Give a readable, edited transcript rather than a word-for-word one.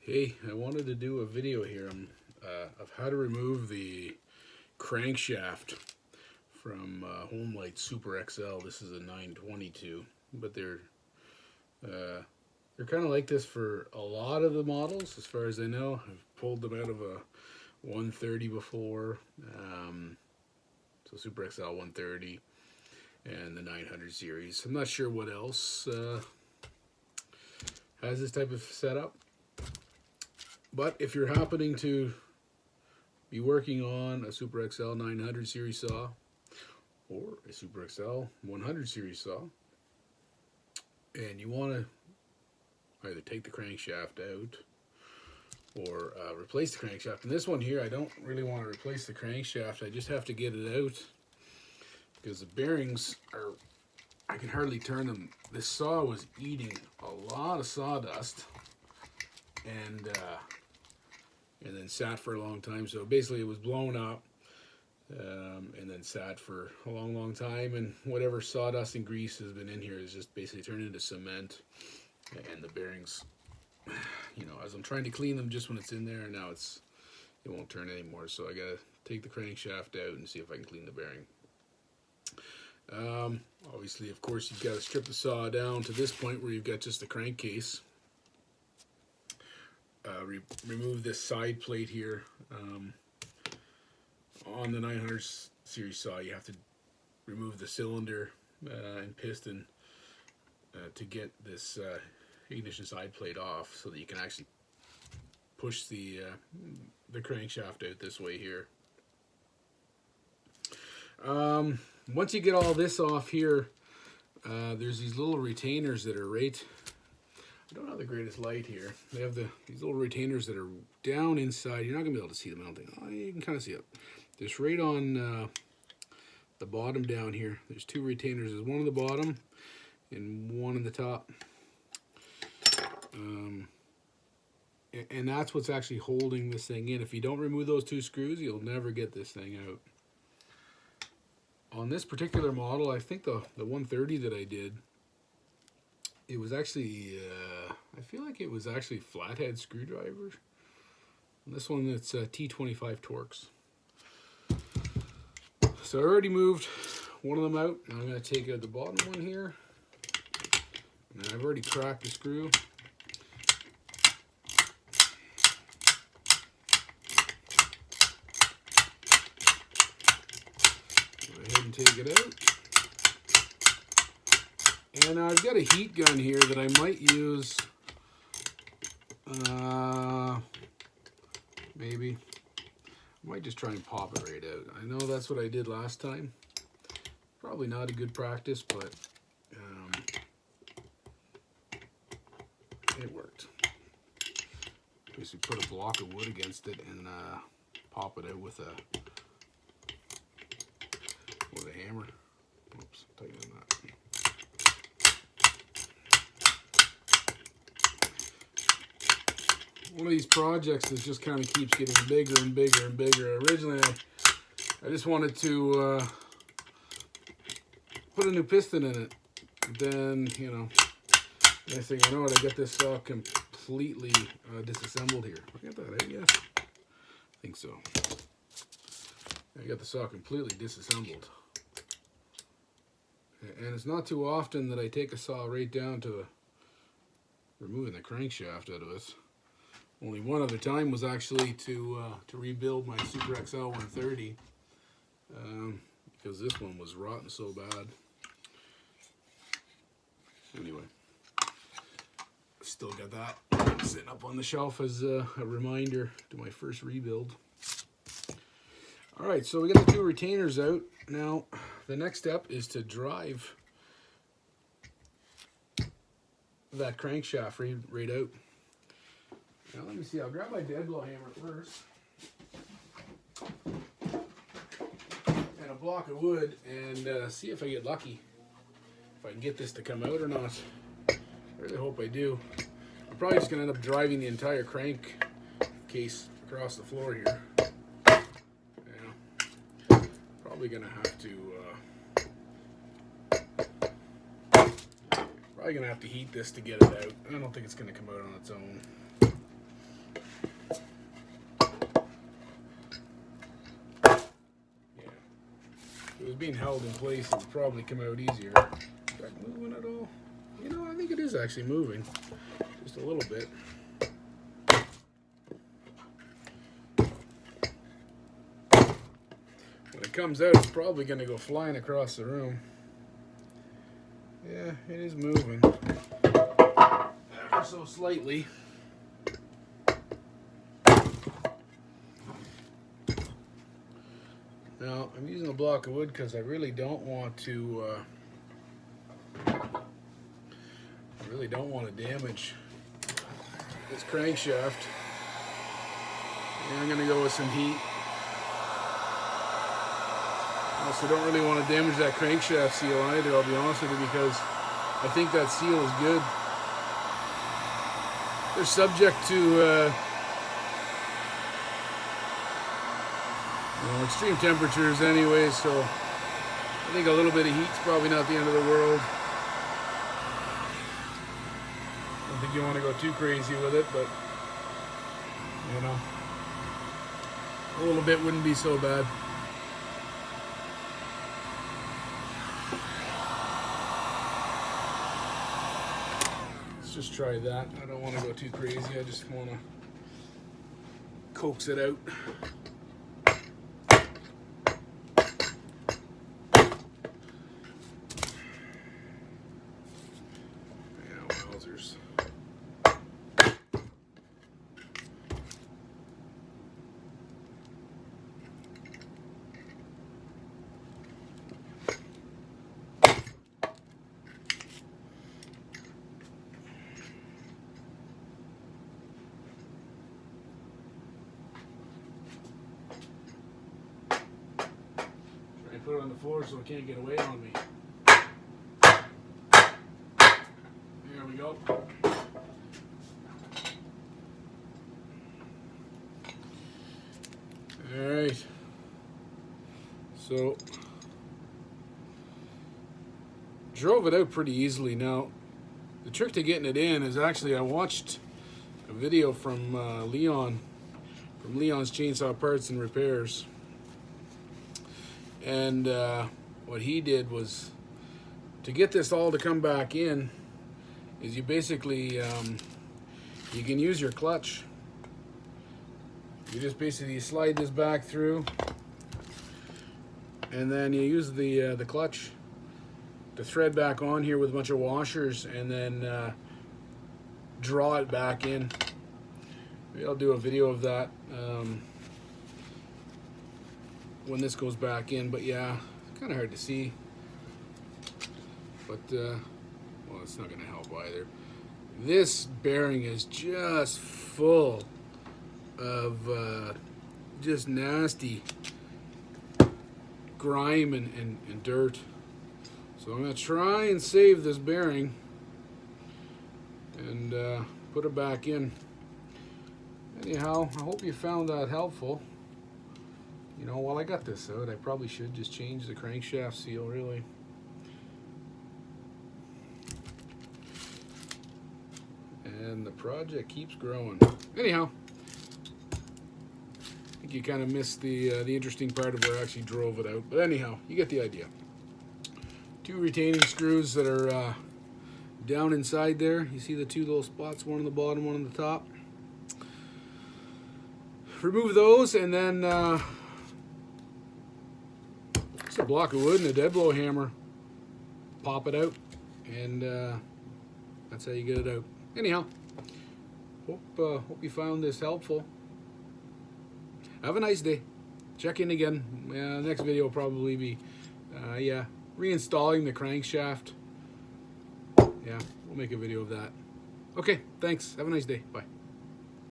Hey, I wanted to do a video here of how to remove the crankshaft from Homelite Super XL. This is a 922, but they're kind of like this for a lot of the models, as far as I know. I've pulled them out of a 130 before, so Super XL 130 and the 900 series. I'm not sure what else has this type of setup. But if you're happening to be working on a Super XL 900 series saw or a Super XL 100 series saw, and you want to either take the crankshaft out or replace the crankshaft. And this one here, I don't really want to replace the crankshaft. I just have to get it out because the bearings are, I can hardly turn them. This saw was eating a lot of sawdust and then sat for a long time. So basically it was blown up and then sat for a long time, and whatever sawdust and grease has been in here is just basically turned into cement, and the bearings, you know, as I'm trying to clean them just when it's in there, now it won't turn anymore. So I gotta take the crankshaft out and see if I can clean the bearing. Obviously, of course, you've got to strip the saw down to this point where you've got just the crankcase. Remove this side plate here. On the 900 series saw, you have to remove the cylinder and piston to get this ignition side plate off, so that you can actually push the crankshaft out this way here. Once you get all this off here, there's these little retainers that are right, I don't have the greatest light here. They have these little retainers that are down inside. You're not going to be able to see them, I don't think. Oh, you can kind of see it. Just right on the bottom down here. There's two retainers. There's one on the bottom and one on the top. And that's what's actually holding this thing in. If you don't remove those two screws, you'll never get this thing out. On this particular model, I think the 130 that I did, it was actually, I feel like it was actually flathead screwdrivers. And this one, it's T25 Torx. So I already moved one of them out. Now I'm going to take out the bottom one here. And I've already cracked the screw. Go ahead and take it out. And I've got a heat gun here that I might use, maybe. I might just try and pop it right out. I know that's what I did last time. Probably not a good practice, but it worked. Basically put a block of wood against it and pop it out with a hammer. Oops, tighten that. One of these projects that just kind of keeps getting bigger and bigger and bigger. Originally, I just wanted to put a new piston in it. Then, you know, next thing I know, I got this saw completely disassembled here. I got that, I guess. I think so. I got the saw completely disassembled. And it's not too often that I take a saw right down to removing the crankshaft out of it. Only one other time was actually to rebuild my Super XL 130 because this one was rotten so bad. Anyway, still got that sitting up on the shelf as a reminder to my first rebuild. All right, so we got the two retainers out. Now, the next step is to drive that crankshaft right out. Now let me see, I'll grab my dead blow hammer first and a block of wood and see if I get lucky, if I can get this to come out or not. I really hope I do. I'm probably just going to end up driving the entire crank case across the floor here. Yeah, probably going to have to heat this to get it out. I don't think it's going to come out on its own. being held in place, it would probably come out easier. Is that moving at all? You know, I think it is actually moving. Just a little bit. When it comes out, it's probably going to go flying across the room. Yeah, it is moving. Ever so slightly. Now, I'm using a block of wood because I really don't want to damage this crankshaft. And I'm going to go with some heat. Also, don't really want to damage that crankshaft seal either, I'll be honest with you, because I think that seal is good. They're subject to extreme temperatures anyway, so I think a little bit of heat's probably not the end of the world. I don't think you want to go too crazy with it, but you know, a little bit wouldn't be so bad. Let's just try that. I don't want to go too crazy. I just want to coax it out. Put it on the floor so it can't get away on me. There we go. Alright. So, drove it out pretty easily. Now, the trick to getting it in is actually, I watched a video from Leon, from Leon's Chainsaw Parts and Repairs. And what he did was, to get this all to come back in, is you basically, you can use your clutch. You just basically slide this back through, and then you use the clutch to thread back on here with a bunch of washers, and then draw it back in. Maybe I'll do a video of that. When this goes back in, but yeah, it's kind of hard to see, but well, it's not going to help either. This bearing is just full of just nasty grime and dirt, so I'm going to try and save this bearing and put it back in. Anyhow, I hope you found that helpful. You know, while I got this out, I probably should just change the crankshaft seal, really. And the project keeps growing. Anyhow, I think you kind of missed the interesting part of where I actually drove it out. But anyhow, you get the idea. 2 retaining screws that are down inside there. You see the 2 little spots, one on the bottom, one on the top. Remove those, and then a block of wood and a dead blow hammer, pop it out, and that's how you get it out. Anyhow, hope you found this helpful. Have a nice day. Check in again. Next video will probably be reinstalling the crankshaft. Yeah, we'll make a video of that. Okay, thanks. Have a nice day. Bye.